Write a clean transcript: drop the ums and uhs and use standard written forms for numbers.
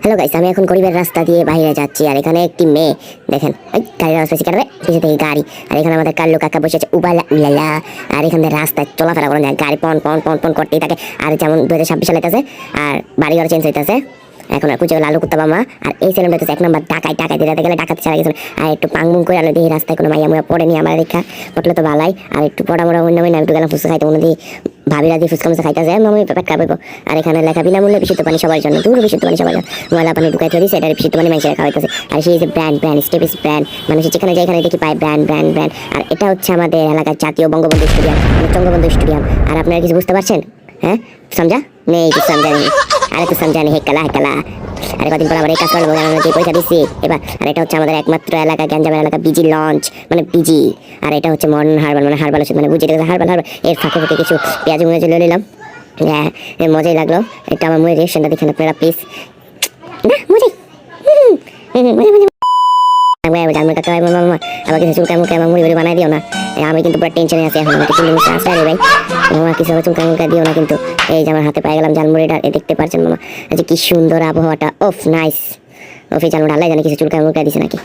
Hello guys, আমি এখন গরিবের রাস্তা দিয়ে বাইরে যাচ্ছি। আর এখানে একটি মেয়ে দেখেন, গাড়ির আওয়াজ পেয়েছি কারণে পিছনে থেকে গাড়ি। আর এখানে আমাদের কাল্লু কাকা বসে আছে উবালা উলালা। আর এখানে রাস্তায় চলাফেরা করেন যায়, গাড়ি পন পন পন পন করতেই থাকে। আর যেমন 2026 সালে আছে আর বাড়ি ঘর চেঞ্জ হইতেছে। এখন আর কুচে লালু কুত্তা বাবা। আর এই ছেলেটা হচ্ছে 1 নম্বর টাকায় দিতে গেলে ডাকাতে ছাড়া গেছে। আর একটু পাংবুং করে আলো দিয়ে রাস্তায় কোনো মাইয়া মুয়া পড়েনি আমার দেখা পড়লে তো ভালাই। আর একটু পড়া মোড়া অন্য একটু গেলাম ফুচকা খাইতে মনে দিয়ে ভাবিরা দিয়ে ফুচকা মুচকা খাইতে যায় মামি পেট খাবো। আর এখানে লেখা বিনামূল্যে বিশুদ্ধ পানি সবার জন্য, দূর বিশুদ্ধ পানি সবার জন্য। ময়লা পানি ঢুকাই দিয়েছে, এটা বিশুদ্ধ পানি মানুষের খাওয়াইতেছে। আর সেই যে ব্র্যান্ড স্টেপিস ব্র্যান্ড, মানুষ যেখানে যায় এখানে দেখি পায় ব্র্যান্ড। আর এটা হচ্ছে আমাদের এলাকার জাতীয় বঙ্গবন্ধু স্টেডিয়াম, বঙ্গবন্ধু স্টেডিয়াম। আর আপনারা কিছু বুঝতে পারছেন? হ্যাঁ সমঝা নেই, কিছু সমঝা নেই। আরে তো সমঝা নেই, হেকালা। আরে কদিন পর আবার এই কাজ করবো, আমরা যে পয়সা দিচ্ছি এবার। আর এটা হচ্ছে আমাদের একমাত্র এলাকা, গ্যাঞ্জামের এলাকা, বিজি লঞ্চ মানে বিজি। আর এটা হচ্ছে মডার্ন হারবার মানে হারবাল ওষুধ মানে বুঝে হারবাল। এর ফাঁকে কিছু পেঁয়াজ মুড়ে চলে নিলাম। হ্যাঁ মজাই লাগলো। এটা আমার মুড়ি রেশনটা দেখেন আপনারা প্লিজ। না মজাই আবার কিছু চুলকা মুখে আমার মুড়ি বাড়ি বানাই দিও না। আমি কিন্তু পুরো টেনশনে আছি এখন, আমাকে চিংড়ি মিশে আসতে রে ভাই। মামা কিছু চুলকা মুখে দিও না কিন্তু। এই যে আমার হাতে পাই গেলাম জালমুড়িটা, দেখতে পারছেন মামা। কি সুন্দর আবহাওয়াটা, ওফ নাইস। ওফ এই জালমুড়ি আল্লাহ জানে কিছু চুলকা মুখে দিছে নাকি।